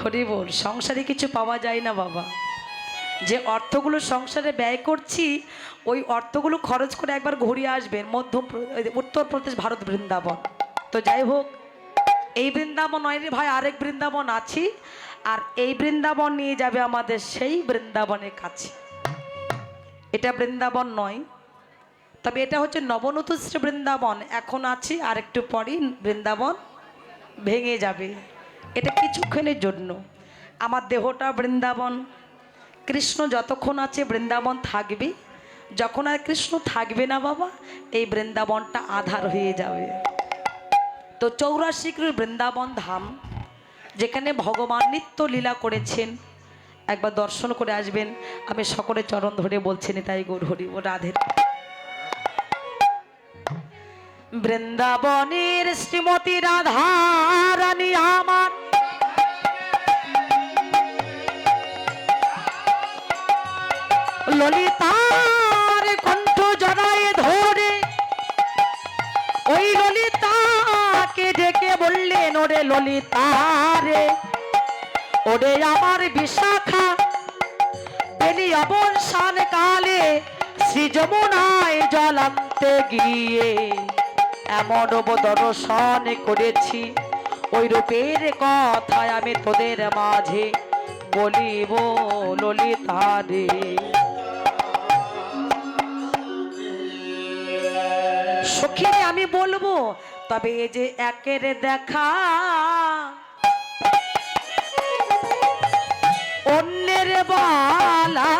হরি বল। সংসারে কিছু পাওয়া যায় না বাবা। যে অর্থগুলো সংসারে ব্যয় করছি ওই অর্থগুলো খরচ করে একবার ঘুরিয়ে আসবেন উত্তরপ্রদেশ, ভারত, বৃন্দাবন। তো যাই হোক, এই বৃন্দাবন নয় রে ভাই, আরেক বৃন্দাবন আছি। আর এই বৃন্দাবন নিয়ে যাবে আমাদের সেই বৃন্দাবনের কাছে। এটা বৃন্দাবন নয়, তবে এটা হচ্ছে নবনতুশ্রী বৃন্দাবন। এখন আছি, আর একটু পরই বৃন্দাবন ভেঙে যাবে। এটা কিছুক্ষণের জন্য। আমার দেহটা বৃন্দাবন। কৃষ্ণ যতক্ষণ আছে বৃন্দাবন থাকবে। যখন আর কৃষ্ণ থাকবে না বাবা, এই বৃন্দাবনটা আধার হয়ে যাবে। তো 84 বৃন্দাবন ধাম, যেখানে ভগবান নিত্য লীলা করেছেন, একবার দর্শন করে আসবেন। আমি সকলে চরণ ধরে বলছেন তাই গৌর হরি ও রাধে। বৃন্দাবনের শ্রীমতী রাধা রানী আমার, ললিতার কণ্ঠ জড়ায় ধরে ওই ললিতাকে ডেকে বললেন, ওরে ললিতা রে, ওরে আমার বিশাখা, বেলি অবসান কালে শ্রী যমুনায় জল আনতে গিয়ে এমন দর্শন করেছি, ওই রূপের কথায় আমি তোদের মাঝে বলিব ললিতা রে। সখীরে আমি বলবো, তবে এই যে একের দেখা অন্যের বলা,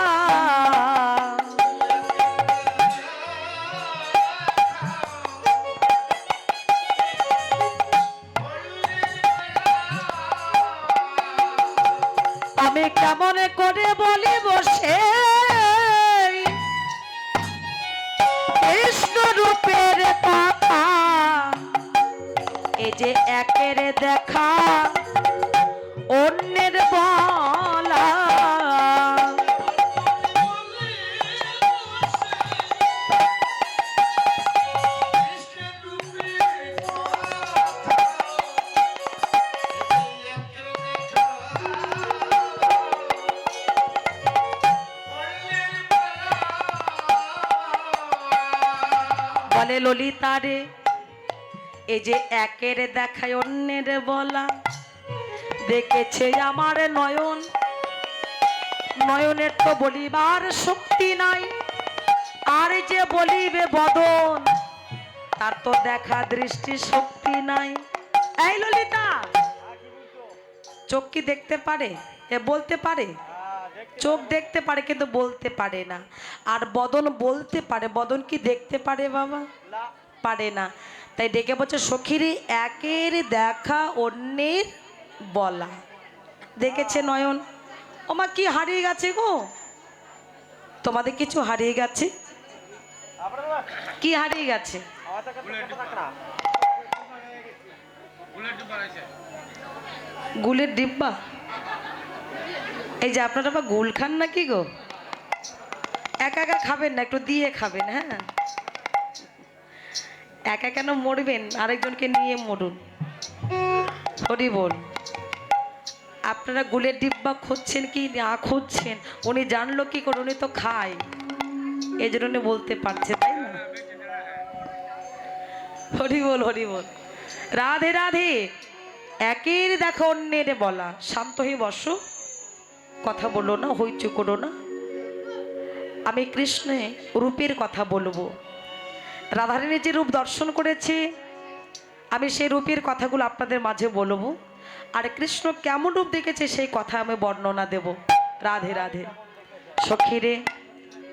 আমি কেমন করে বলিব সে কৃষ্ণ রূপের কথা। এই যে একের দেখা অন্যের বলা, বলে ললিতা রে, এই যে একের দেখায় অন্যের বলা, দেখেছে আমার নয়ন, নয়নের তো বলিবার শক্তি নাই, আর যে বলিবে বদন, তার তো দেখা দৃষ্টি শক্তি নাই। এই ললিতা, চোখ কি দেখতে পারে? এ বলতে পারে? চোখ দেখতে পারে কিন্তু বলতে পারে না। আর বদন বলতে পারে, বদন কি দেখতে পারে বাবা? পারে না। তাই ডেকে বলছে, সখীরে একের দেখা অন্যের বলা। দেখেছে নয়ন, ওমা কি হারিয়ে গেছে গো? তোমাদের কিছু হারিয়ে গেছে? কি হারিয়ে গেছে? গুলের ডিব্বা? এই যে আপনারা বা গুল খান নাকি গো? একা একা খাবেন না, একটু দিয়ে খাবেন। হ্যাঁ, একা কেন মরবেন, আরেকজনকে নিয়ে মরুন। হরি বল। আপনারা গুলের ডিব্বা খুঁজছেন কি না খুঁজছেন, উনি জানলো কি করে? উনি তো খায়, এই জন্য বলতে পারছে, তাই না? হরি বল, হরি বল। রাধে রাধে। একের দেখা অন্যের বলা। শান্ত হয়ে বসো, কথা বলো না, হইচই করো না। আমি কৃষ্ণের রূপের কথা বলবো। রাধারানী যে রূপ দর্শন করেছে, আমি সেই রূপের কথাগুলো আপনাদের মাঝে বলবো। আর কৃষ্ণ কেমন রূপ দেখেছে সেই কথা আমি বর্ণনা দেব। রাধে রাধে। সখীরে,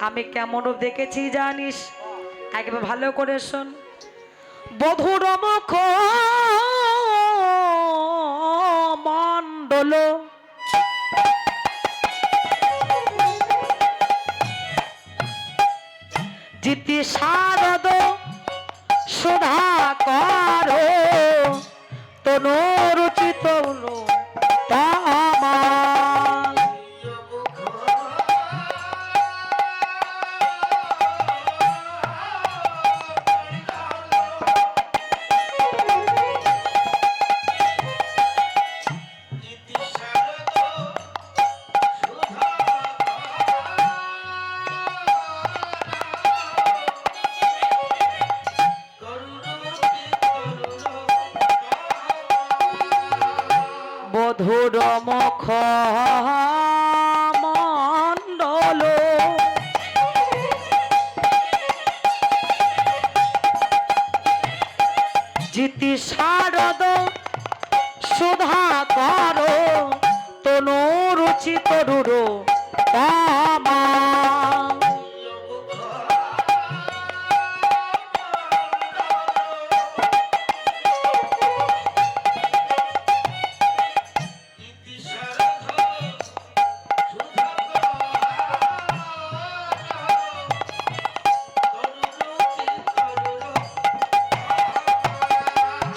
আমি কেমন রূপ দেখেছি জানিস? একবার ভালো করে শোন। বধুর মুখ মণ্ডল, জিতি শারদ সুধা কর, তনুরুচিত তামাল। বধুর মুখ মণ্ডল জিতি শারদ সুধা কর তনু রুচি তরুর তামা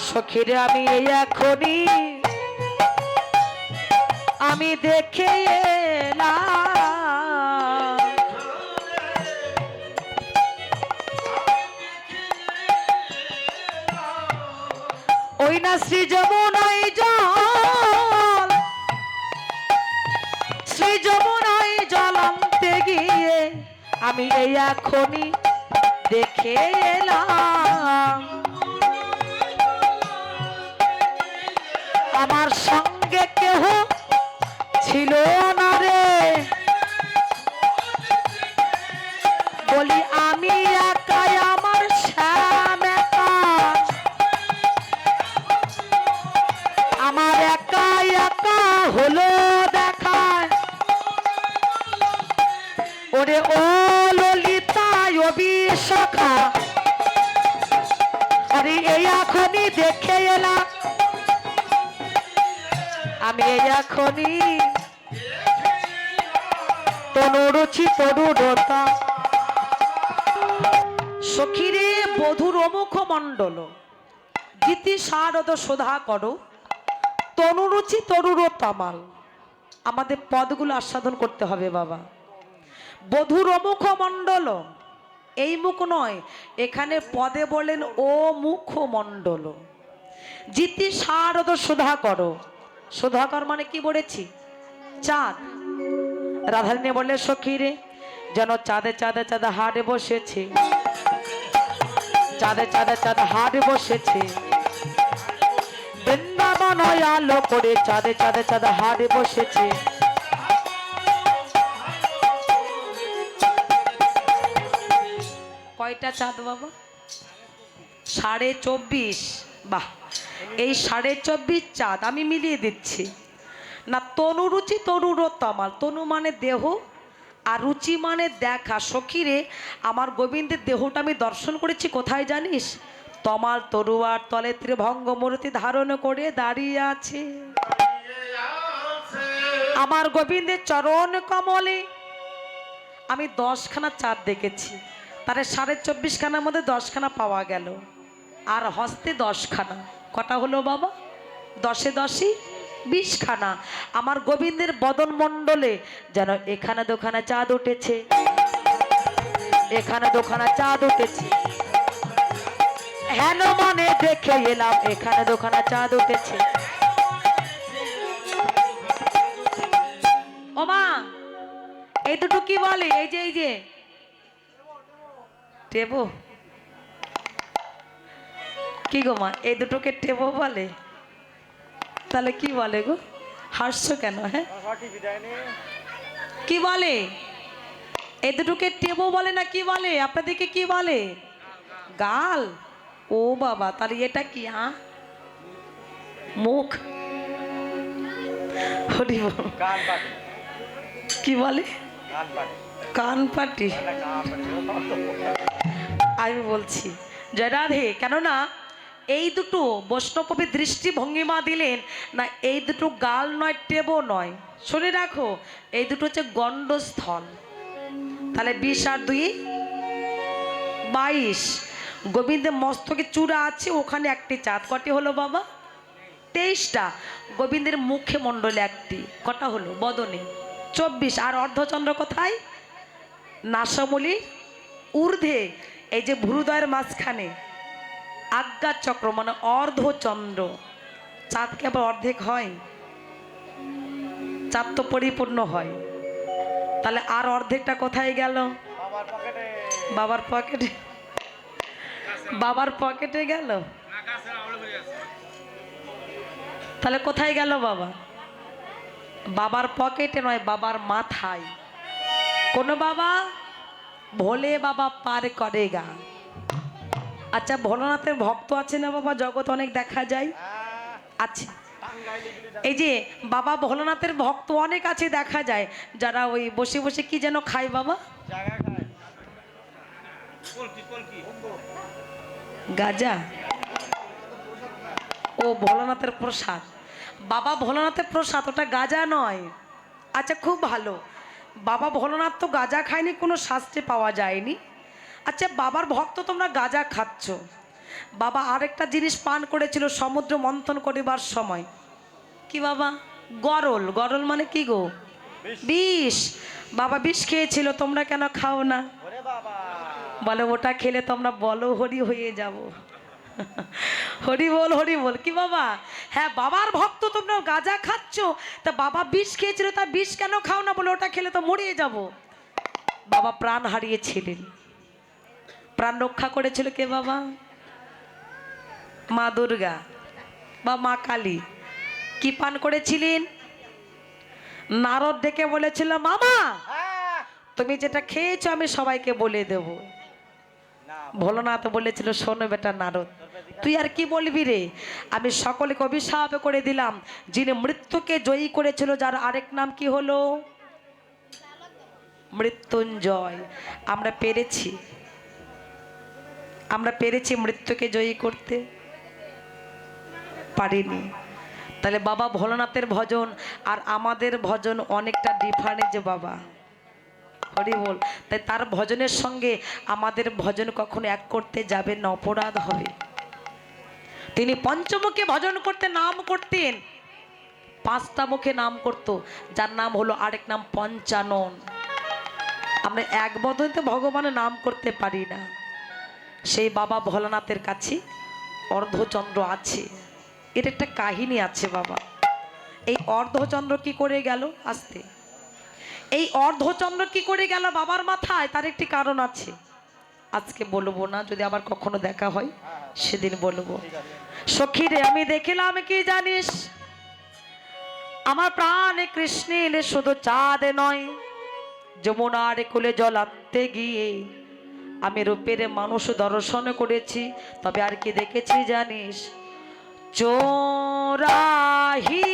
সখীরে আমি এখনই আমি দেখে এলাম ওই না শ্রী যমুনায় জল শ্রী যমুনায় জল আনতে গিয়ে আমি এখনই দেখে এলাম আমার সঙ্গে কেহ ছিল না রে বলি আমি একাই আমার শ্যাম একা আমার একাই একা হলো দেখায় ওরে ও ললিতা ও বিশাখা আরে এই এখনই দেখে এলাম আমি এখনই তনুরুচি তরুরতা সখীরে বধুর অমুখ মণ্ডল গীতি শারদ শোধা করো তনুরুচি তরুর তামাল আমাদের পদগুলো আস্বাদন করতে হবে বাবা বধুর অমুখ মণ্ডল এই মুখ নয় এখানে পদে বলেন ও মুখ মণ্ডল গীতি শারদ শোধা করো সুধাকর মানে কি বলেছি চাঁদ রাধারানী বললে সখীরে যেন চাঁদে চাঁদে চাঁদে হাড়ে বসেছে চাঁদে চাঁদে চাঁদে হাড়ে বসেছে বৃন্দাবন আলো করে চাঁদে চাঁদে চাঁদে হাড়ে বসেছে কয়টা চাঁদ বাবা 24.5 বাহ এই 24.5 চাঁদ আমি মিলিয়ে দিচ্ছি না তনুরুচি তরুর তমাল তনু মানে দেহ আর রুচি মানে দেখা সখীরে আমার গোবিন্দের দেহটা আমি দর্শন করেছি কোথায় জানিস তমাল তরুয়ার তলে ত্রিভঙ্গ মূর্তি ধারণ করে দাঁড়িয়ে আছে আমার গোবিন্দের চরণ কমলে আমি 10খানা চাঁদ দেখেছি তারে 24.5 খানার মধ্যে 10খানা পাওয়া গেল আর হস্তে 10খানা কটা হলো বাবা 10 10 20 খানা আমার গোবিন্দের বদন মণ্ডলে যেন এখানে দোখানা চাঁদ উঠেছে এখানে দোখানা চাঁদ উঠেছে হেন মনে দেখে এলাম এখানে দোখানা চাঁদ উঠেছে ও মা এই দুটো কি বলে এই যে টেবো কি গো মা এই দুটোকে টেবো বলে তাহলে কি বলে গো হাসছো কেন হ্যাঁ কি বলে এই দুটোকে টেবো বলে না কি বলে আপনাদেরকে কি বলে গাল ও বাবা তাহলে এটা কি হ্যাঁ মুখ কি বলে কান পাটি আমি বলছি জয় রাধে কেননা এই দুটো বৈষ্ণবকবি দৃষ্টিভঙ্গিমা দিলেন না এই দুটো গাল নয় টেবো নয় শুনে রাখো এই দুটো হচ্ছে গণ্ডস্থল তাহলে 20 আর 2 22 গোবিন্দের মস্তকে চূড়া আছে ওখানে একটি চাঁদ কটি হলো বাবা 23টা গোবিন্দের মুখে মণ্ডলে একটি কটা হলো বদনে 24 আর অর্ধচন্দ্র কোথায় নাসামলি ঊর্ধ্বে এই যে ভ্রুদয়ের মাঝখানে আজ্ঞা চক্র মানে অর্ধচন্দ্র চাঁদ কি আবার অর্ধেক হয় চাঁদ তো পরিপূর্ণ হয় তাহলে আর অর্ধেকটা কোথায় গেল বাবার পকেটে বাবার পকেটে গেল তাহলে কোথায় গেল বাবা বাবার পকেটে নয়, বাবার মাথায়। কোন বাবা? ভোলে বাবা পার করেগা। আচ্ছা, ভোলানাথের ভক্ত আছে না বাবা? জগৎ অনেক দেখা যায় আছে। এই যে বাবা ভোলানাথের ভক্ত অনেক আছে দেখা যায়, যারা ওই বসে বসে কি যেন খায় বাবা, গাজা। ও ভোলানাথের প্রসাদ, বাবা ভোলানাথের প্রসাদ, ওটা গাজা নয়। আচ্ছা, খুব ভালো। বাবা ভোলানাথ তো গাজা খায়নি, কোনো শাস্ত্রে পাওয়া যায়নি। আচ্ছা, বাবার ভক্ত তোমরা গাজা খাচ্ছ, বাবা আরেকটা জিনিস পান করেছিল সমুদ্র মন্থন করিবার সময়। কি বাবা? গরল। গরল মানে কি গো? বিষ। বাবা বিষ খেয়েছিল, তোমরা কেন খাও না? বলে ওটা খেলে তোমরা বলো হরি হয়ে যাব। হরি বল, হরি বল। কি বাবা? হ্যাঁ, বাবার ভক্ত তোমরা গাঁজা খাচ্ছ, তা বাবা বিষ খেয়েছিল, তা বিষ কেন খাও না? বলে ওটা খেলে তো মরিয়ে যাব। বাবা প্রাণ হারিয়েছিলেন, প্রাণ রক্ষা করেছিল কে বাবা? মা দুর্গা বা মা কালী। কি পান করেছিলেন? নারদ ডেকে বলেছিল, মামা তুমি যেটা খেয়েছো আমি সবাইকে বলে দেব। ভোলানাথ বলেছিল, শোনো বেটা নারদ, তুই আর কি বলবি রে? আমি সকলকে অভিশাপ করে দিলাম, যিনি মৃত্যুকে জয়ী করেছিল, যার আরেক নাম কি হলো? মৃত্যুঞ্জয়। আমরা পেরেছি, আমরা পেরেছি মৃত্যুকে জয়ী করতে? পারিনি। তাহলে বাবা ভোলানাথের ভজন আর আমাদের ভজন অনেকটা ডিফারেন্স বাবা। হরি বল। তাই তার ভজনের সঙ্গে আমাদের ভজন কখনো এক করতে যাবে না, অপরাধ হবে। তিনি পঞ্চমুখে ভজন করতে নাম করতেন, 5টা মুখে নাম করত, যার নাম হলো আরেক নাম পঞ্চানন। আমরা এক বদলে ভগবানের নাম করতে পারি না। সেই বাবা ভোলানাথের কাছে অর্ধচন্দ্র আছে, এর একটা কাহিনী আছে বাবা। এই অর্ধচন্দ্র কি করে গেল? আসতে, এই অর্ধচন্দ্র কি করে গেল বাবার মাথায়, তার একটি কারণ আছে। আজকে বলবো না, যদি আবার কখনো দেখা হয় সেদিন বলবো। সখী রে আমি দেখিলাম কি জানিস, আমার প্রাণে কৃষ্ণের শুধু চাঁদ নয়, যমুনার কুলে জল আনতে গিয়ে আমি রূপের মানুষ দর্শন করেছি। তবে আর কি দেখেছি জানিস? চোরাহি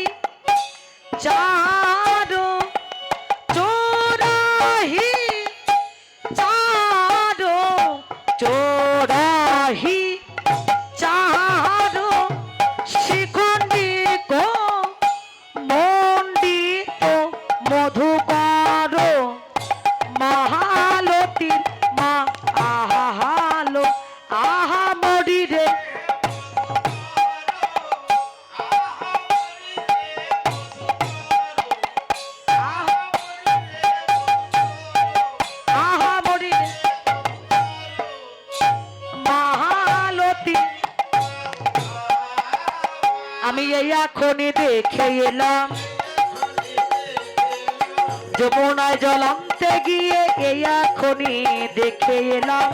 চারো, চোরাহি চারো, চোরাহি চারো, শিখণ্ডিত মণ্ডিত মধুকর মহালতির মা। আহালো আহা মরি রে, আমি এই এখনই দেখে এলাম, যমুনায় জল আনতে গিয়ে এই এখনই দেখে এলাম।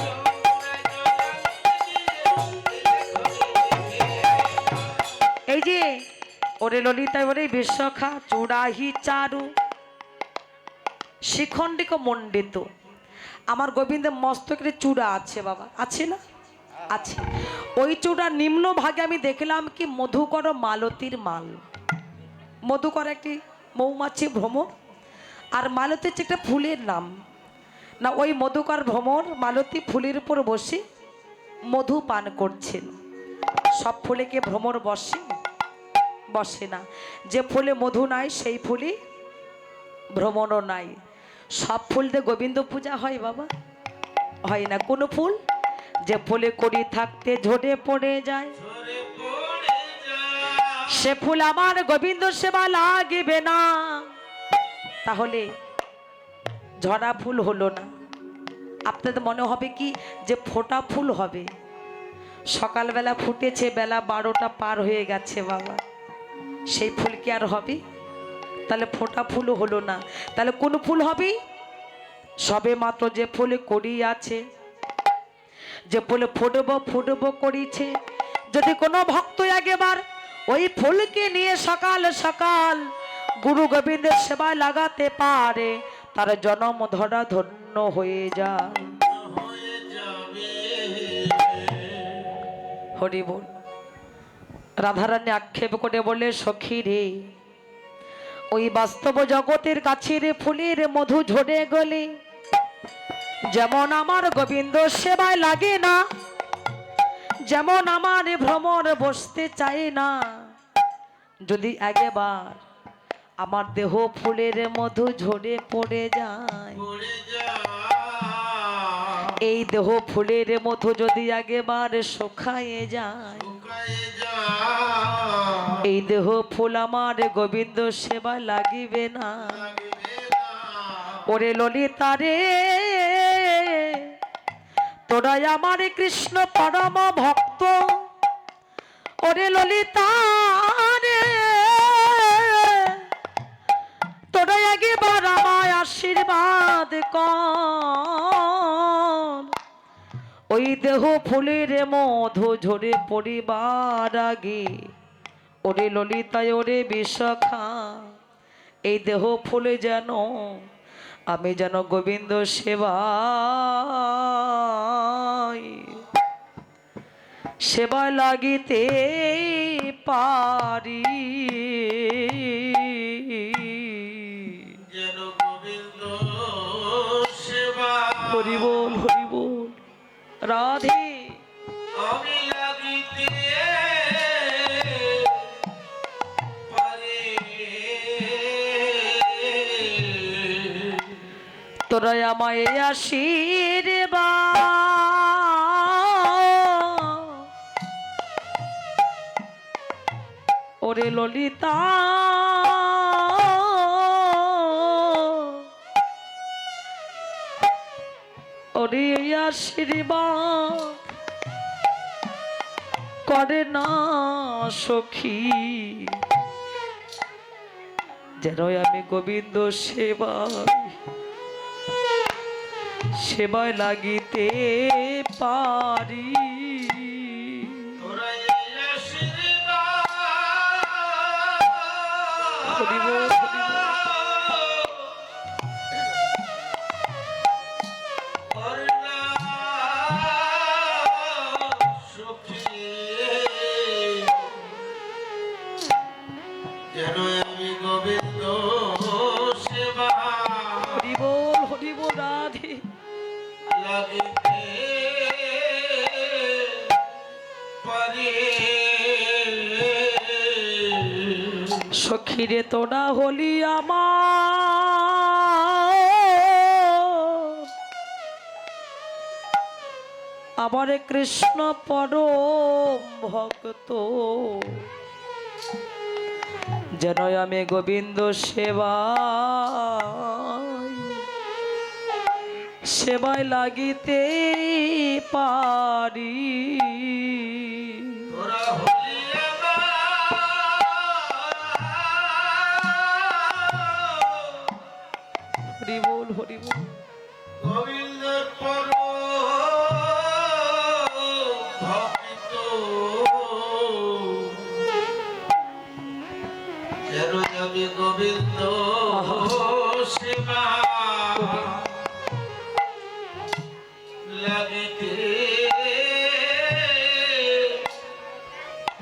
এই যে ওরে ললিতা, ওরে বিশ্বখা, চূড়াহি চারু, শিখণ্ডিক মণ্ডিত। আমার গোবিন্দের মস্তকের চূড়া আছে বাবা, আছে না? আছে। ওই চূড়ার নিম্ন ভাগে আমি দেখলাম কি মধুকর মালতীর মাল। মধুকর একটি মৌমাছি ভ্রমর, আর মালতী হচ্ছে একটা ফুলের নাম না। ওই মধুকর ভ্রমর মালতী ফুলের উপর বসে মধু পান করছেন। সব ফুলে কি ভ্রমর বসে? বসে না। যে ফুলে মধু নাই সেই ফুলে ভ্রমরও নাই। সব ফুল দিয়ে গোবিন্দ পূজা হয় বাবা? হয় না। কোন ফুল? যে ফুলে কড়ি থাকতে ঝরে পড়ে যায়, সে ফুল আমার গোবিন্দ সেবা লাগবে না। তাহলে ঝরা ফুল হলো না। আপনাদের মনে হবে কি যে ফোটা ফুল হবে? সকালবেলা ফুটেছে, বেলা 12টা পার হয়ে গেছে বাবা, সেই ফুল কি আর হবে? তাহলে ফোটা ফুল হলো না। তাহলে কোন ফুল হবে? সবে মাত্র যে ফুলে কড়ি আছে, যে ফুলে ফুটবো ফুটবো করিছে, যদি কোনো ভক্ত একবার ওই ফুলকে নিয়ে সকাল সকাল গুরু গোবিন্দের সেবায় লাগাতে পারে তার জন্ম ধরা ধন্য হয়ে যায়। হরি বল। রাধারানী আক্ষেপ করে বলে, সখী রে, ওই বাস্তব জগতের গাছের ফুলের মধু ঝরে গেলে যেমন আমার গোবিন্দ সেবায় লাগে না, যেমন আমার ভ্রমর বসতে চায় না, যদি একবার আমার দেহ ফুলের মধু ঝরে পড়ে যায়, এই দেহ ফুলের মধু যদি একবার শুকায়ে যায়, এই দেহ ফুল আমার গোবিন্দ সেবা লাগিবে না। ওরে ললিতা রে, তোরা আমার কৃষ্ণ পরম ভক্ত, ওরে ললিতা রে, তোরা একবার আমায় আশীর্বাদ কর, ওই দেহ ফুলের মধু ঝরে পড়িবার আগে, ওরে ললিতায় ওরে বিশাখা, এই দেহ ফুলে যেন আমি যেন গোবিন্দ সেবায় লাগিতে পারি, যেন গোবিন্দ সেবা। হরি বল, হরি বল। রাধে আমি লাগিতে পারি, তোরা আমায় আশীর্বাদ, ওরে ললিতা ওরে আশীর্বাদ করে না সখী, যেন আমি গোবিন্দ সেবায় লাগিতে পারি। যেন আমি গোবিন্দ সেবা, হরি বল, হরি বল। রাধে লাগিতে পারি। সখী রে, তোরা হলি আমার কৃষ্ণ পরম ভক্ত, যেন আমি গোবিন্দ সেবায় লাগিতে পারি। হরি বল, হরি বল। গোবিন্দ পরম ভক্ত, যেন আমি গোবিন্দ সেবা লাগিতে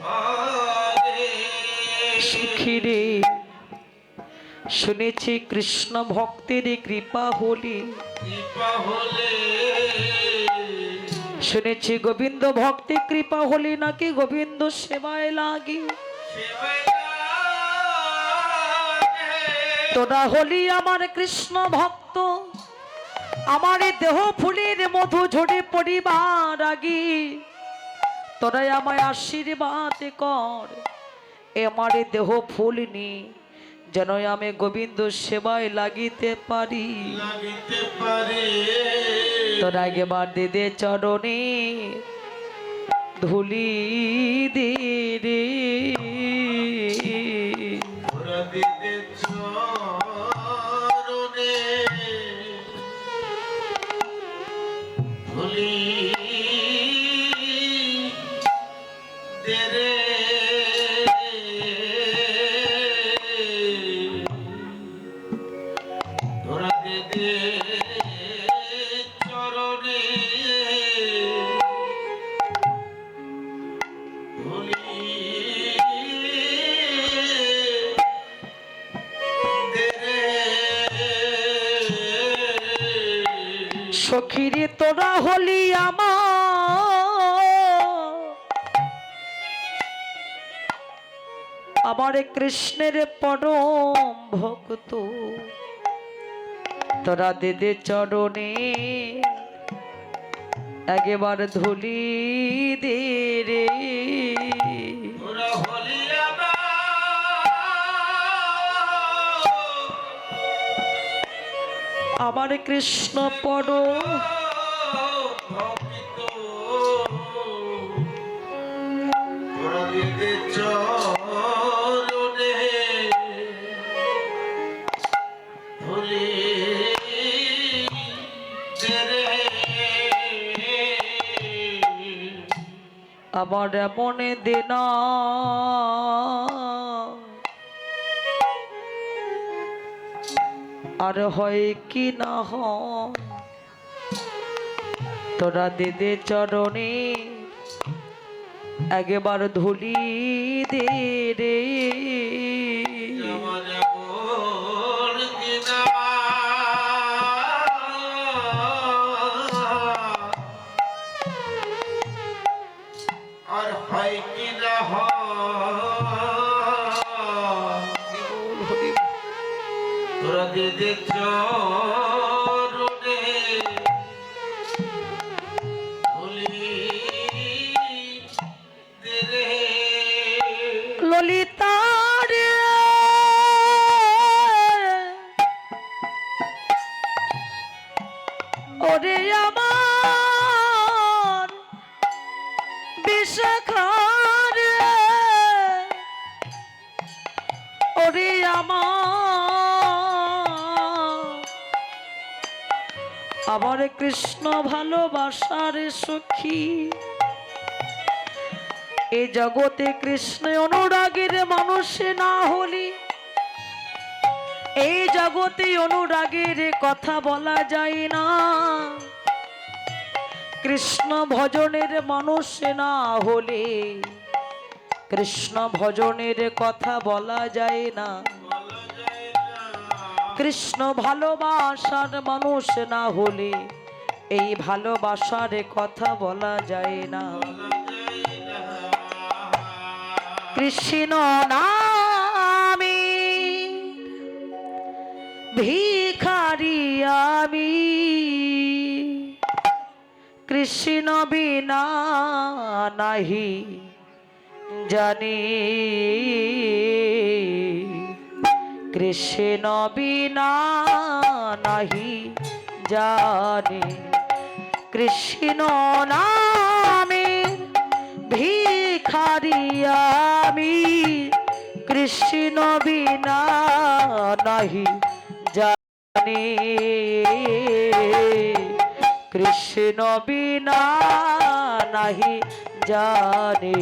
পারি। সুখী রে, শুনেছি কৃষ্ণ ভক্তের কৃপা হলে, শুনেছি গোবিন্দ ভক্তি কৃপা হলে নাকি গোবিন্দ সেবায় লাগে। তোরা হলি আমার কৃষ্ণ ভক্ত, আমার দেহ ফুলের মধু ঝরে পড়িবার আগে, তোরা আমায় আশীর্বাদ কর, আমার দেহ ফুল নি, যেন আমি গোবিন্দ সেবায় লাগিতে পারি। তোরা একবার দিদে চরণে ধুলি দে রে, ধুলি দে রে। সখীরে তোরা হলি আমার কৃষ্ণের পরম ভক্ত, তোরা দেদে চরণে একবার ধুলি দে রে। তোরা হলি আমার কৃষ্ণ পরম ভক্ত, তোরা দিতে চরণে ধুলি দে রে। আমার এমন দেনা আর হয় কি না হয়, তোরা দেদে চরণে একবার ধুলি দে রে। আমার এমন দিনা আর হয় কি না হয়, তোরা দিতে চরণে ধুলি দে রে। ললিতার ওরে আমার বিশাখার ওরে আমার কৃষ্ণ ভালোবাসার সখী, এই জগতে কৃষ্ণ অনুরাগের মানুষে না হলি, এই জগতে অনুরাগের কথা বলা যায় না। কৃষ্ণ ভজনের মানুষ না হলে কৃষ্ণ ভজনের কথা বলা যায় না। কৃষ্ণ ভালোবাসার মানুষ না হলে এই ভালোবাসার কথা বলা যায় না। কৃষ্ণ নামে ভিখারি আমি, কৃষ্ণ বিনা নাহি জানি, কৃষ্ণ বিনা নাহি জানি। কৃষ্ণ নামে ভিখারি আমি, কৃষ্ণ বিনা নাহি জানি, কৃষ্ণ বিনা নাহি জানি।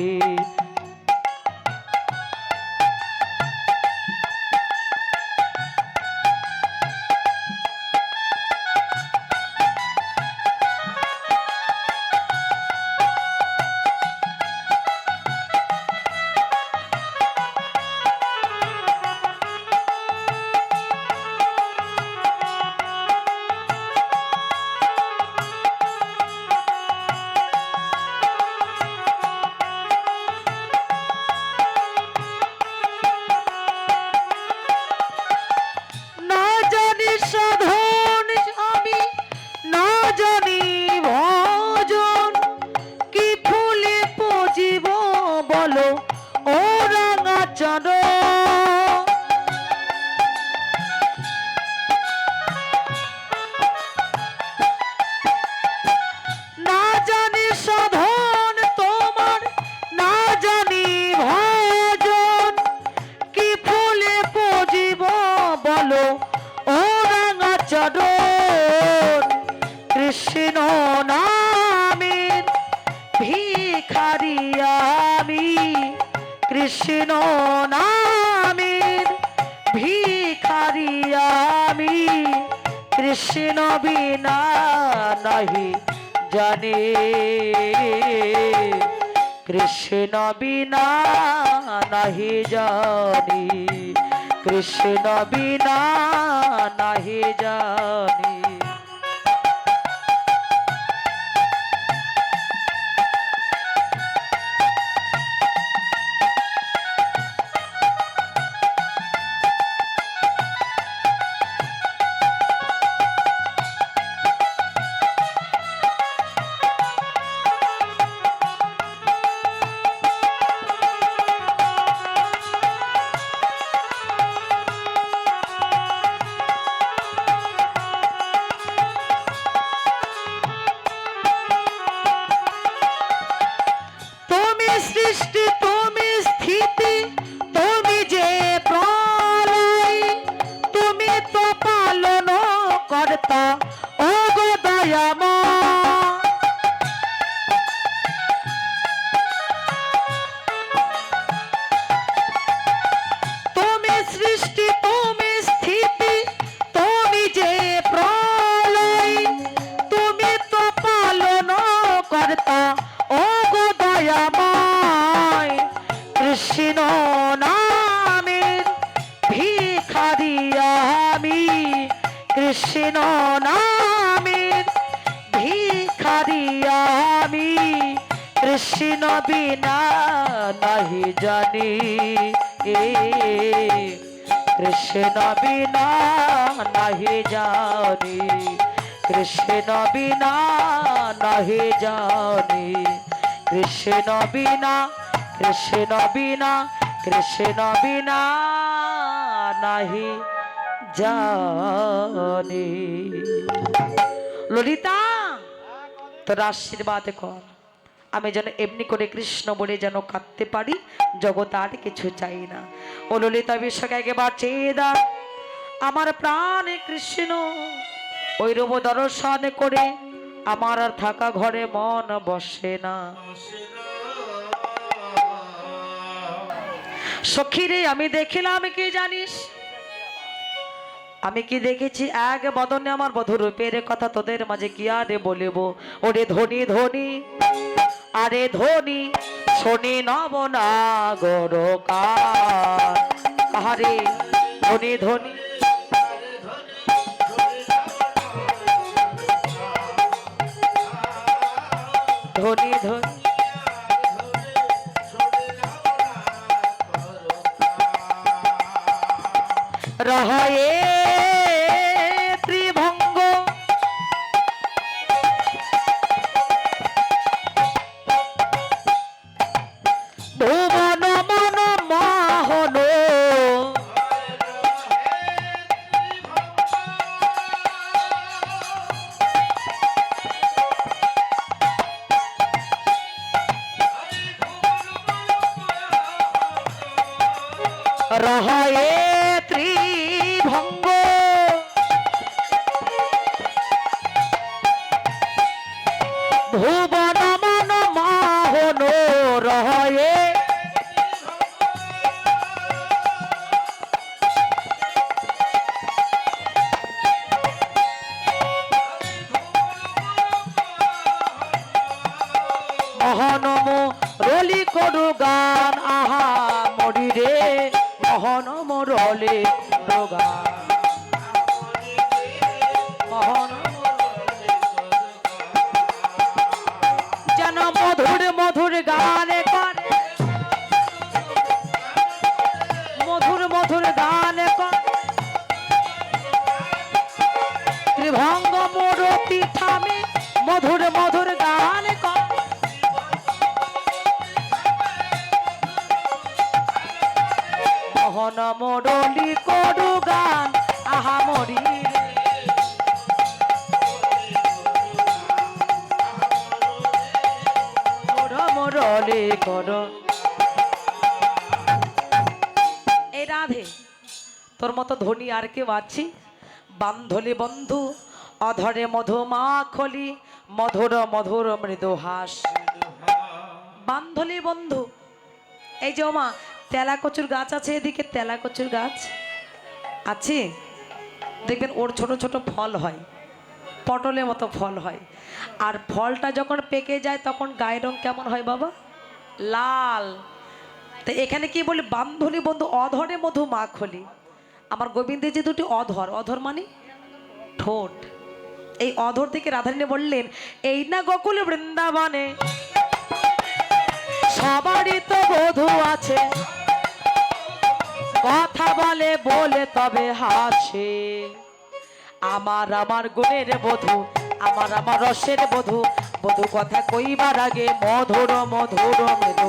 কৃষ্ণ নামের ভিখারি আমি, কৃষ্ণ বিনা নাহি জানি, কৃষ্ণ বিনা নাহি জানি, কৃষ্ণ বিনা নাহি জানি। আমি কৃষ্ণ নামের ভিখারি আমি কৃষ্ণ বিনা নাহি জানি কৃষ্ণ বিনা নাহি জানি কৃষ্ণ বিনা নাহি জানি কৃষ্ণ বিনা কৃষ্ণ বিনা কৃষ্ণ বিনা নাহি জানি। ললিতা তোর আশীর্বাদ কর আমি যেন এমনি করে কৃষ্ণ বলে যেন কাঁদতে পারি, জগৎ আর কিছু চাই না। ও ললিতা বিশ্বকে একবার চেয়ে দাও আমার প্রাণে কৃষ্ণ ওই রূপ দর্শন করে আমার আর থাকা ঘরে মন বসে না। সখী রে আমি দেখিলাম কি জানিস, আমি কি দেখেছি এক বদনে আমার বধূরূপের কথা তোদের মাঝে কি আরে বলিব। ওরে ধনী ধনী আরে ধনী শনি নব নাগর কাহারে ধনী ধনী ধনী ধনী রহয়ে ত্রিভঙ্গ ভুবন মন মোহন রহয়ে ত্রিভঙ্গ ভুবন মন মোহন রহয়ে মোহন রলি করু গান আহা মরি রে মোহন মুরলি গান মোহন যেন মধুর মধুর গান করে মধুর মধুর গান করে ত্রিভঙ্গ মূরতি থামে মধুর মধুর গান করে মোহন মুরলি করু গান আহা মরি মুরলি কর। এই রাধে তোর মতো ধনী আর কেউ আছি? বান্ধলি বন্ধু অধরে মধু মাখলি মধুর মধুর মৃদু হাস। বান্ধলি বন্ধু এই যে মা তেলা কচুর গাছ আছে, এদিকে তেলা কচুর গাছ আছে, দেখবেন ওর ছোট ছোট ফল হয়, পটলের মতো ফল হয়, আর ফলটা যখন পেকে যায় তখন গায়ের রং কেমন হয় বাবা? লাল। তো এখানে কি বলি? বান্ধলি বন্ধু অধরে মধু মাখলি। আমার গোবিন্দের যে দুটি অধর, অধর মানে ঠোঁট, এই অধর থেকে রাধারানী বললেন এই না গোকুল বৃন্দাবনে সবারই তো বধূ আছে, কথা বলে বলে তবে হাসে। আমার আমার গুণের বধূ আমার আমার রসের বধূ, বধূ কথা কইবার আগে মধুর মধুর মৃদু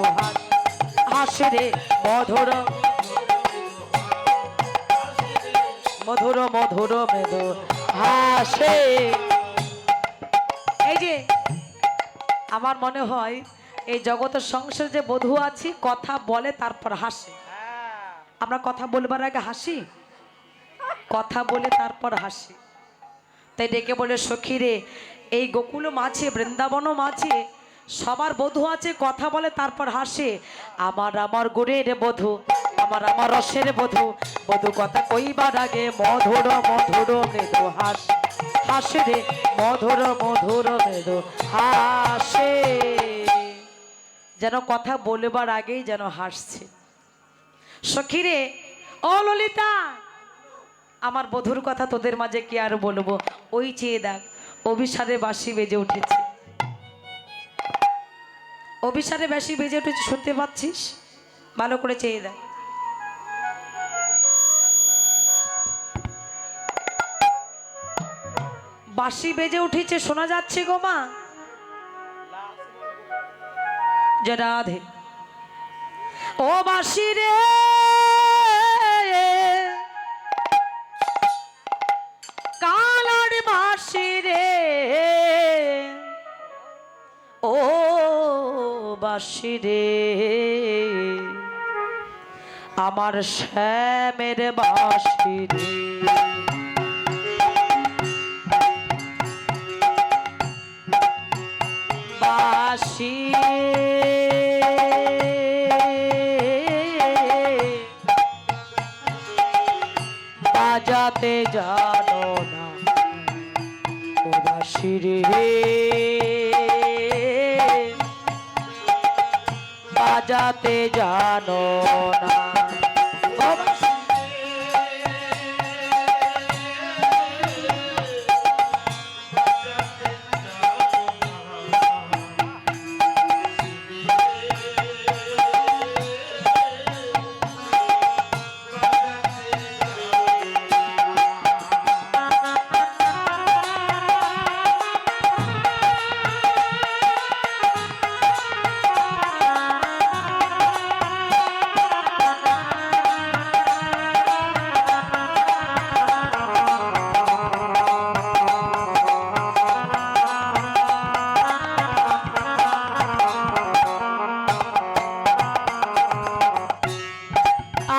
হাসে রে মধুর মধুর মধুর মৃদু হাসে। এই যে আমার মনে হয় এই জগতের সংসারে যে বধূ আছি কথা বলে তারপর হাসে। আমরা কথা বলবার আগে হাসি, কথা বলে তারপর হাসি। তাই ডেকে বলে সখী রে এই গোকুল মাঝে বৃন্দাবন মাঝে সবার বধূ আছে, কথা বলে তারপর হাসে। আমার আমার গুণের বধূ আমার আমার রসের বধূ, বধূ কথা কইবার আগে মধুর মধুর মৃদু হাসে রে মধুর মধুর মৃদু হাসে। যেন কথা বলবার আগেই যেন হাসছে। সখী রে ও ললিতা আমার বধুর কথা তোদের মাঝে কি আর বলবো, ওই চেয়ে দেখ অভিসারে বাঁশি বেজে উঠেছে, অভিসারে বাঁশি বেজে উঠেছে, শুনতে পাচ্ছিস? ভালো করে চেয়ে দেখ। বাঁশি বেজে উঠেছে, শোনা যাচ্ছে গো মা। জয় রাধে। ও বাঁশি রে কালার বাঁশি রে, ও বাঁশি রে আমার শ্যামের বাঁশি রে, বাঁশি বাজাতে জানো না ও বাঁশি রে, বাজাতে জানো না।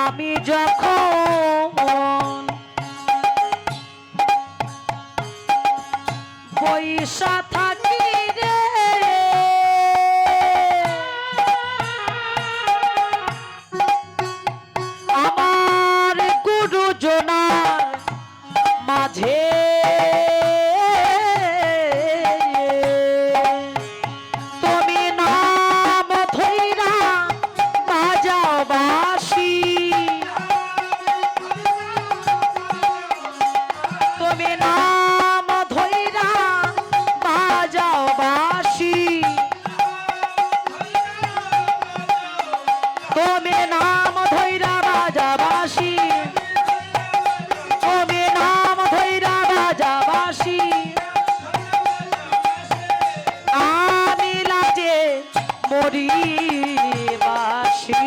আমি যখন বৈশা থাকি রে, আমার গুরুজনার মাঝে তুমি নাম ধইরা বাজাও বাঁশি, তুমি নাম ধইরা বাজাও বাঁশি, তুমি নাম ধইরা বাজা বাঁশি, তুমি নাম ধইরা বাজা বাঁশি, আমি লাজে মরি বাঁশি।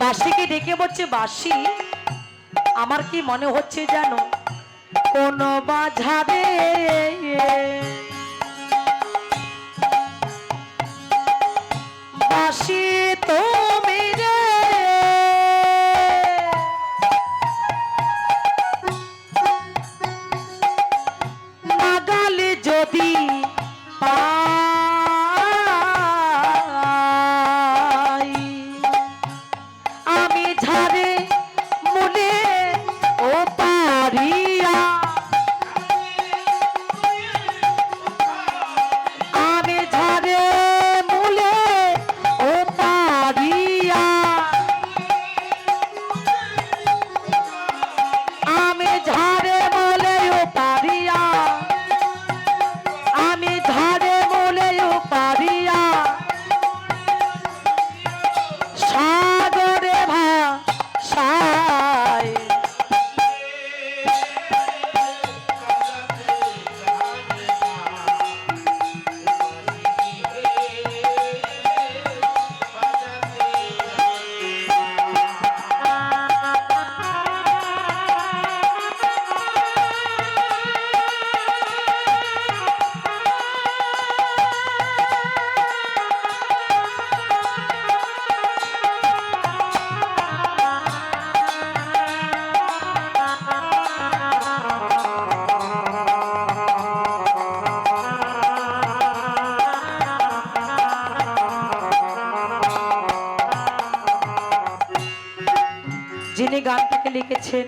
বাঁশিকে ডেকে বলছে বাঁশি, আমার কি মনে হচ্ছে জানো কোন বাজারে বাঁশি তুমি রে, নাগালে যদি পাই, আমি ঝাড়ে মূলে ও পারিয়া, আমি ঝাড়ে মূলে ও পারিয়া, আমি ঝাড়ে মূলে ও পারিয়া, আমি ঝাড়ে মূলে ও পারিয়া, সাগরে ভাষায় গানটাকে লিখেছেন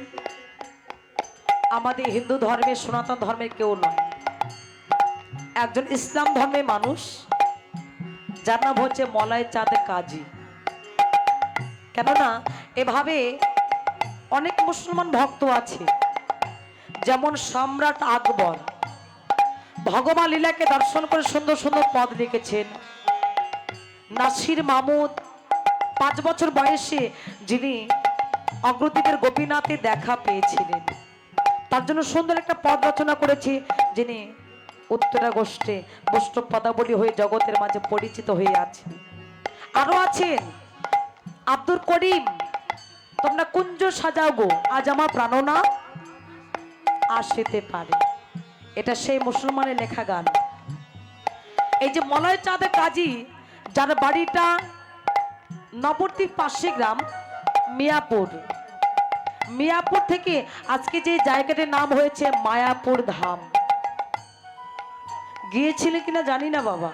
আমাদের হিন্দু ধর্মের, সনাতন ধর্মের কেউ নয়, একজন ইসলাম ধর্মের মানুষ, যার নাম হচ্ছে মলয় চাঁদ কাজী। কেননা এভাবে অনেক মুসলমান ভক্ত আছে, যেমন সম্রাট আকবর ভগবান লীলাকে দর্শন করে সুন্দর সুন্দর পদ লিখেছেন। নাসির মাহমুদ 5 বছর বয়সে যিনি অগ্রদ্বীপের গোপীনাথে দেখা পেয়েছিলেন, তার জন্য সুন্দর একটা পদ রচনা করেছে, যিনি উত্তরা গোষ্ঠে বৈষ্ণব পদাবলী হয়ে জগতের মাঝে পরিচিত হয়ে আছেন। আরো আছেন আব্দুল করিম, তোমরা কুঞ্জ সাজাও গো আজ আমার প্রাণনা আসিতে পারে, এটা সেই মুসলমানের লেখা গান। এই যে মলয় চাঁদ কাজী, যার বাড়িটা নবদ্বীপ পাশে গ্রাম মিয়াপুর, মিয়াপুর থেকে আজকে যে জায়গাটির নাম হয়েছে মায়াপুর ধাম। গিয়েছিলেন কিনা জানি না বাবা,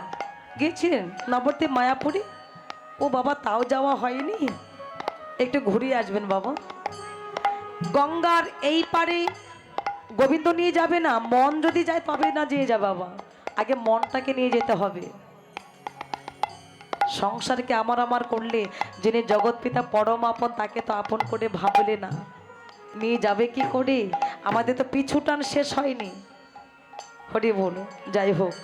গিয়েছিলেন নবদ্বীপ মায়াপুরে? ও বাবা, তাও যাওয়া হয়নি, একটু ঘুরিয়ে আসবেন বাবা। গঙ্গার এই পারে গোবিন্দ নিয়ে যাবে না, মন যদি যায় তবে না যেয়ে যা বাবা, আগে মনটাকে নিয়ে যেতে হবে। সংসারকে আমার আমার করলে যিনি জগৎ পিতা পরম আপন, তাকে তো আপন করে ভাবলে না, নিয়ে যাবে কি করে? আমাদের তো পিছু টান শেষ হয়নি। হরি বল, যাই হোক,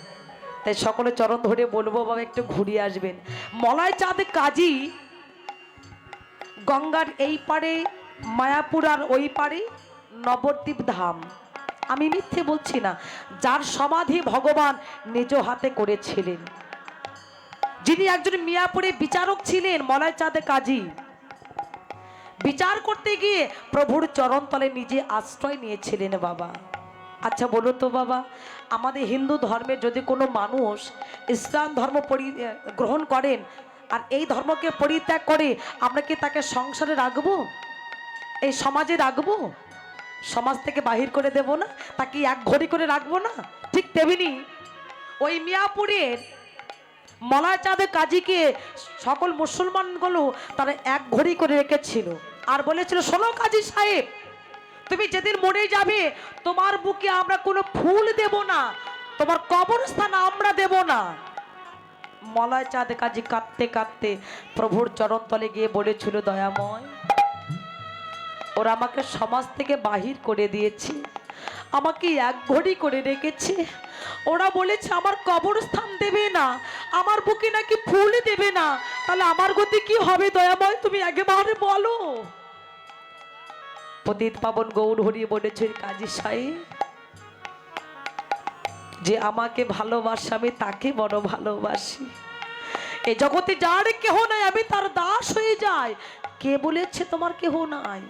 তাই সকলে চরণ ধরে বলবো বাবা একটু ঘুরিয়ে আসবেন। মলয় চাঁদ কাজী গঙ্গার এই পারে মায়াপুর আর ওই পারে নবদ্বীপ ধাম। আমি মিথ্যে বলছি না, যার সমাধি ভগবান নিজ হাতে করেছিলেন, যিনি একজন মিয়াপুরে বিচারক ছিলেন মলয় চাঁদ কাজী। বিচার করতে গিয়ে প্রভুর চরণ তলে নিজে আশ্রয় নিয়েছিলেন বাবা। আচ্ছা বলো তো বাবা, আমাদের হিন্দু ধর্মে যদি কোনো মানুষ ইসলাম ধর্ম গ্রহণ করেন আর এই ধর্মকে পরিত্যাগ করে, আমরা কি তাকে সংসারে রাখবো, এই সমাজে রাখবো? সমাজ থেকে বাহির করে দেব না, তাকে এক ঘড়ি করে রাখবো না? ঠিক তেমনি ওই মিয়াপুরের মলয় চাঁদ কাজীকে সকল মুসলমানগুলো তারা এক ঘড়ি করে রেখেছিল আর বলেছিল, শোনো কাজী সাহেব, তুমি যেদিন মরে যাবে তোমার বুকে আমরা কোনো ফুল দেব না, তোমার কবরস্থান আমরা দেব না। মলয় চাঁদ কাজী কাঁদতে কাঁদতে প্রভুর চরণ তলে গিয়ে বলেছিল, দয়াময়, ওরা আমাকে সমাজ থেকে বাহির করে দিয়েছে, আমাকে এক ঘড়ি করে রেখেছে, ওরা বলেছে আমার কবরস্থান দেবে না, আমার বুকে নাকি ফুল দেবে না, তাহলে আমার গতি কি হবে দয়াময়, তুমি একেবারে বলো। পতিত পাবন গৌর হরি বলেছে, কাজী সাহেব, যে আমাকে ভালোবাসে আমি তাকে বড় ভালোবাসি, এই জগতে যার কেহ নাই আমি তার দাস হয়ে যাই। কে বলেছে তোমার কেহ নাই?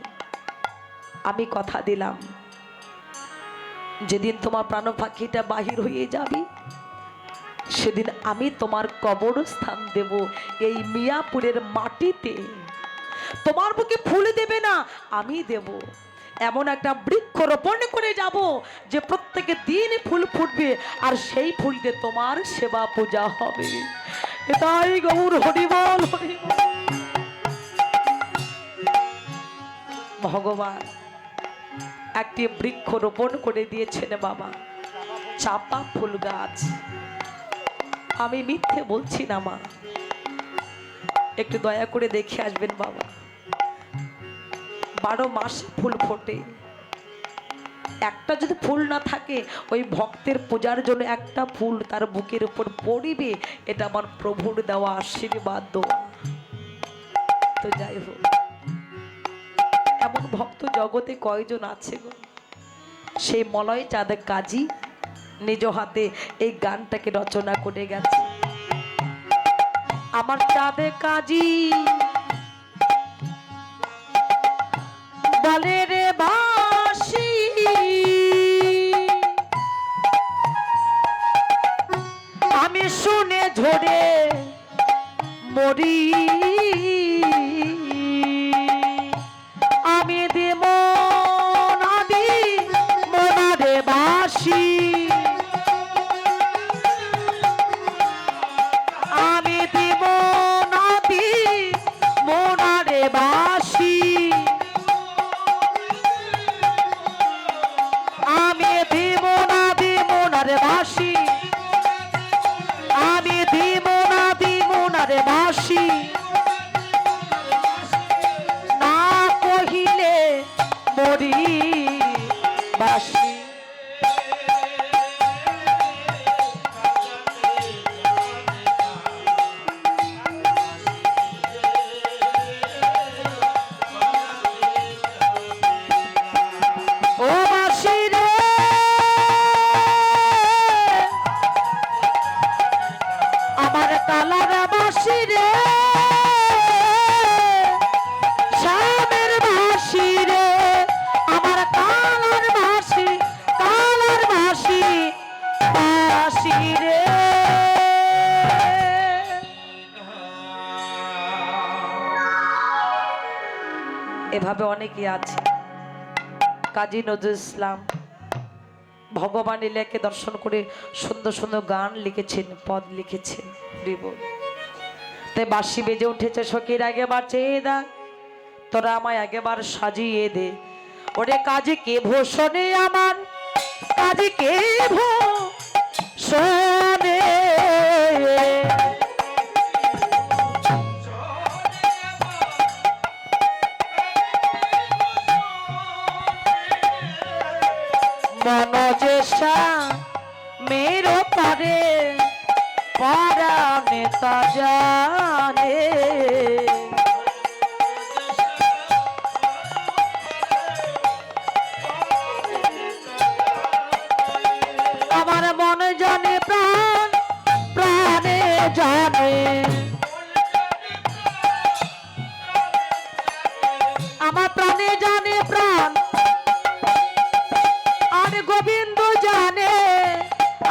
আমি কথা দিলাম, যেদিন তোমার প্রাণ পাখিটা বাহির হয়ে যাবে সেদিন আমি তোমার কবরস্থান দেব এই মিয়াপুরের মাটিতে। তোমার বুকে ফুল দেবে না, আমি দেব। এমন একটা বৃক্ষ রোপণ করে যাব যে প্রত্যেক দিন ফুল ফুটবে আর সেই ফুল দিয়ে তোমার সেবা পূজা হবে। এটাই গৌর হরি বল, হরি বল। ভগবান একটি বৃক্ষ রোপণ করে দিয়েছেন বাবা, চাপা ফুল গাছ। আমি মিথ্যে বলছি না মা, একটু দয়া করে দেখে আসবেন বাবা। 12 মাস ফুল ফোটে, একটা যদি ফুল না থাকে ওই ভক্তের পূজার জন্য একটা ফুল তার বুকের উপর পড়িবে, এটা আমার প্রভুর দেওয়া আশীর্বাদ দোয়া। তো যাই হোক, এমন ভক্ত জগতে কয়জন আছে গো? সেই মলয় চাঁদ কাজী নিজ হাতে এই গানটাকে রচনা করে গেছে। আমার চাঁদ কাজী বলে রে বাসি, আমি শুনে ঝরে মরি, আমি দেব নদী মনারে বাসি, আমি দেব নদী মনারে বাসি, বাঁশি রে, শ্যামের বাঁশি রে, আমার কালার বাঁশি, কালার বাঁশি, বাঁশি রে। এভাবে অনেকেই আছে। কাজী নজরুল ইসলাম ভগবান লীলাকে দর্শন করে সুন্দর সুন্দর গান লিখেছেন, পদ লিখেছেন। তাই বাঁশি বেজে উঠেছে, সখীর আগেবার চেয়ে দা, তোরা আমায় আগেবার সাজিয়ে দে। ওরে কাজী কে ভূষণে আমার, কাজী কে ভূষণে, মনোজেশা মেরো পারে পরাণে তা জানে। আমার মন জানে প্রাণ, প্রাণে জানে, আমার প্রাণে জানে প্রাণ, আর গোবিন্দ জানে,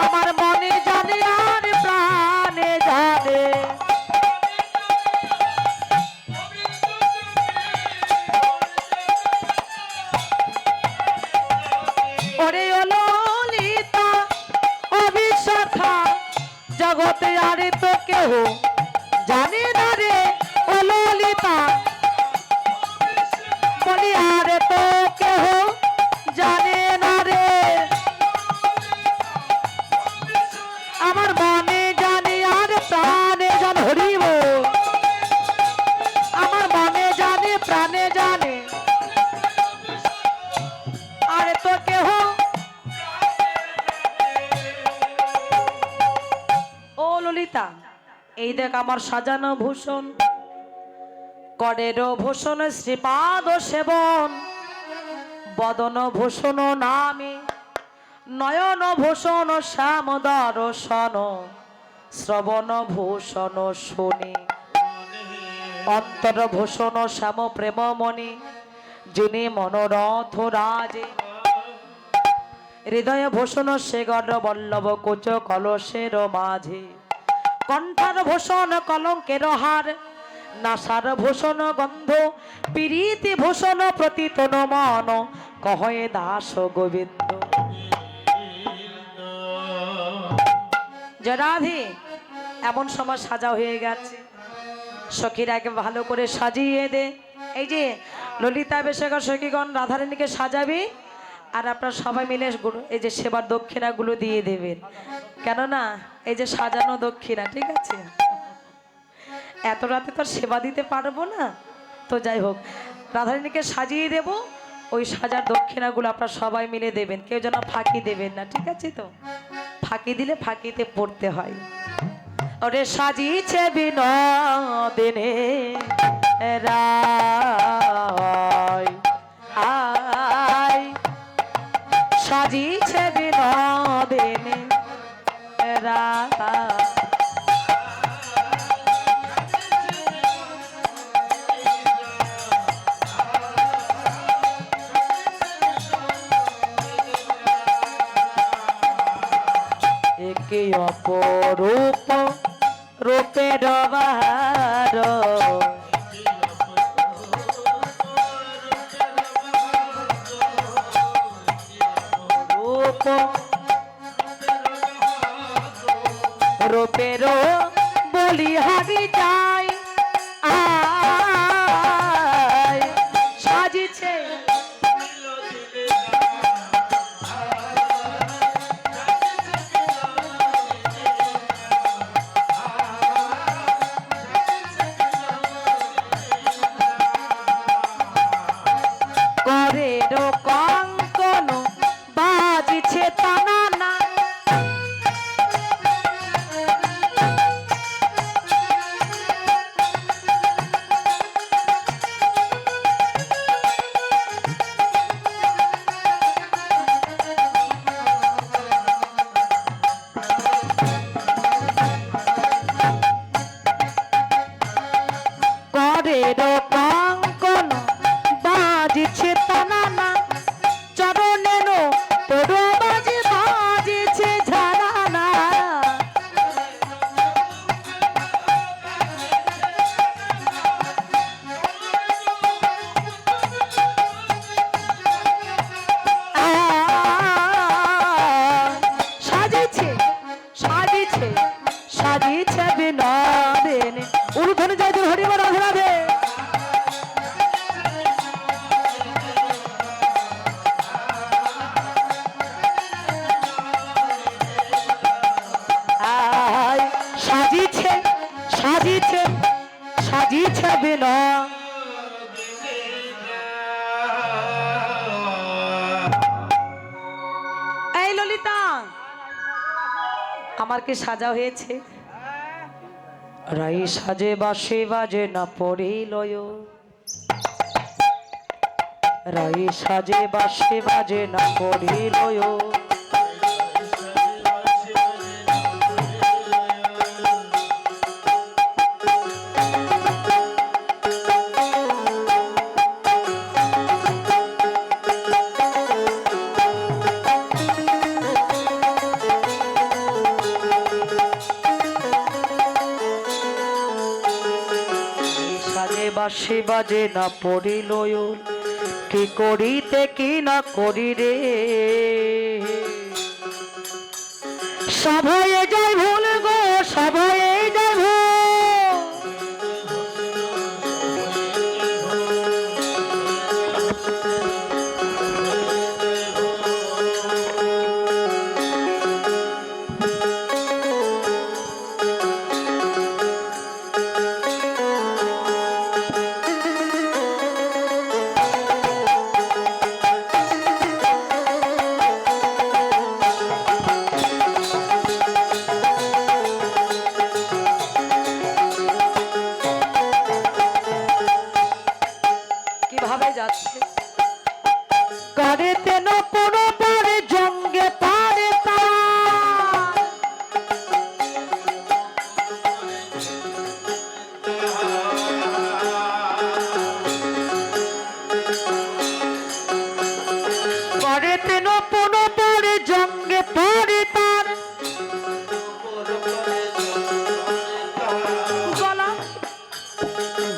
আমার মনে জানে আর প্রাণে জানে। ওরে ও ললিতা অবিশাখা, জগতে আরে তো কেহ জানে না রে, ও ললিতা বলি আরে তো কেহ জানে না রে, আমার মনে জানে আর প্রাণে জানে। হরিব, আমার মনে জানে প্রাণে জানে, আরে তো কেহ। ও ললিতা, এই দেখ আমার সাজানো ভূষণ, করের ভূষণ শ্রীপাদ সেবন, বদন ভূষণ নামে, নয়ন ভূষণ শ্যাম দর্শন, শ্রবণ ভূষণ শুনি, অন্তর ভূষণ শ্যাম প্রেমমণি, যিনি মনোরথ রাজে, হৃদয় ভূষণ শেগর বল্লভ কোচ কলসের মাঝে, কণ্ঠার ভূষণ কলঙ্কের হার, নাসার ভূষণ গন্ধ, প্রীতি ভূষণ প্রতিতন মন, কহে দাস গোবিন্দ। জয় রাধে। এমন সময় সাজা হয়ে গেছে, সখীর আগে ভালো করে সাজিয়ে দে। এই যে ললিতা বেশাখা সখীগণ রাধারানীকে সাজাবে, আর আপনারা সবাই মিলে এই যে সেবার দক্ষিণাগুলো দিয়ে দেবেন, কেননা এই যে সাজানো দক্ষিণা, ঠিক আছে? এত রাতে তো সেবা দিতে পারবো না, তো যাই হোক রাধারানীকে সাজিয়ে দেব, ওই সাজার দক্ষিণাগুলো আপনারা সবাই মিলে দেবেন, কেউ যেন ফাঁকি দেবেন না, ঠিক আছে? তো ফাঁকি দিলে ফাঁকিতে পড়তে হয়। ওরে সাজিছে বিনোদিনী রায়, আয় সাজিছে বিনোদিনী রায়, একে অপরূপ রূপের বাহার, রূপ রূপের বলিহারি যায়, আয় সাজিছে করের কঙ্কন, বাজিছে তানানা, বাজিছে বিনা। এই ললিতা, আমার কি সাজা হয়েছে? রাই সাজে বাসে বাজে না পড়িল, রাই সাজে বাসে বাজে না পড়িল। বাসে বাজে না পড়িল, কি করিতে কি না করি রে। সবাই যাই ভুল গো, সবাই যাই ভুল।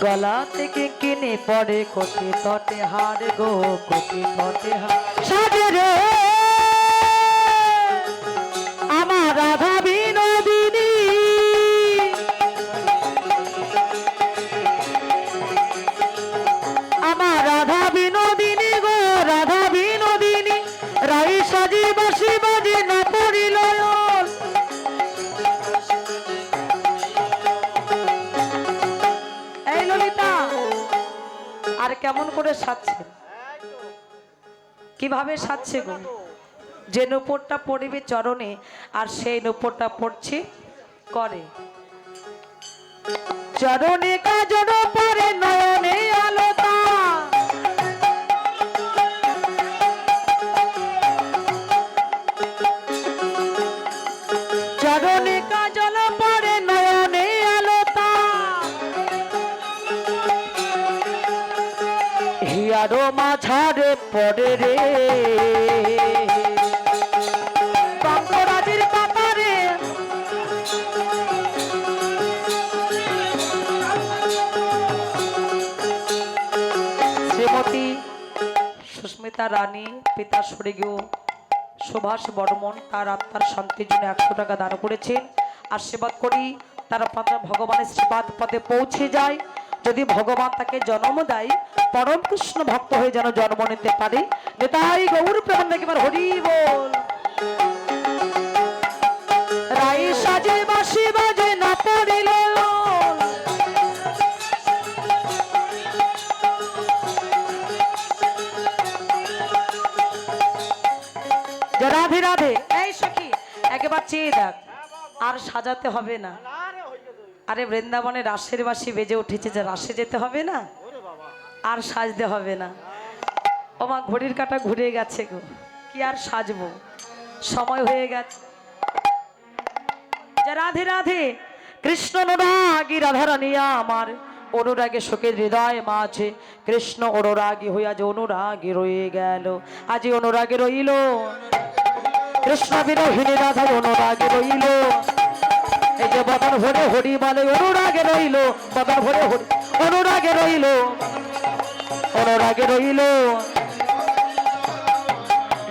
গলা থেকে কিনে পড়ে কোটি তটে হার গো, কোটি তটে হার সাজে রে আমার রাধা বিনোদিনী। আমার রাধা বিনোদিনী গো, রাধা বিনোদিনী। রাই সাজি বাসি বাজে না পড়িল। আর কেমন করে সাজছে, কিভাবে সাজছে গো? যে নূপুরটা পড়িবে চরণে, আর সেই নূপুরটা পড়ছে করে চরণে, কাজল পরে নয়নে আলোতা। চরণে কাজল পরে নয়নে আলোতা। হিয়ারো মাঝারে পড়ে রে বাঙ্গরাজির কাতারে। শ্রীমতী সুস্মিতা রানী, পিতা স্বর্গীয় সুভাষ বর্মন, তার আত্মার শান্তির জন্য 100 টাকা দান করেছেন। আশীর্বাদ করি তারা ভগবানের শ্রীপাদ পদে পৌঁছে যায়। যদি ভগবান তাকে জন্ম দেয়, পরম কৃষ্ণ ভক্ত হয়ে যেন জন্ম নিতে পারে। নেতাই গৌর প্রেম একবার হরি বল। রাই সাজে বাসি বাজে না পড়িল। রাধে রাধে। এই সখী একবার চেয়ে দেখ, আর সাজাতে হবে না। আরে বৃন্দাবনে রাসের বাসি বেজে উঠেছে, যে রাসে যেতে হবে না, আর সাজতে হবে না। ও মা, ঘড়ির কাঁটা ঘুরে গেছে গো, কি আর সাজবো, সময় হয়ে গেছে। যে রাধে রাধে। কৃষ্ণ অনুরাগী রাধারানী আমার, অনুরাগে শোকের হৃদয় মাঝে। কৃষ্ণ অনুরাগী হইয়া যে অনুরাগী রয়ে গেল, আজ অনুরাগে রইল। কৃষ্ণ বিরোহিনী রাধা অনুরাগে রইল। এই যে বদন ভরে হরি বলে অনুরাগে রইল, বদন ভরে হরি অনুরাগে রইল, অনুরাগে রইল।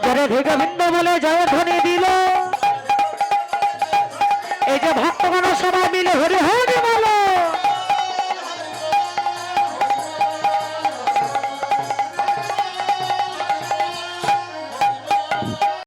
জয় গোবিন্দ বলে জয় ধ্বনি দিল।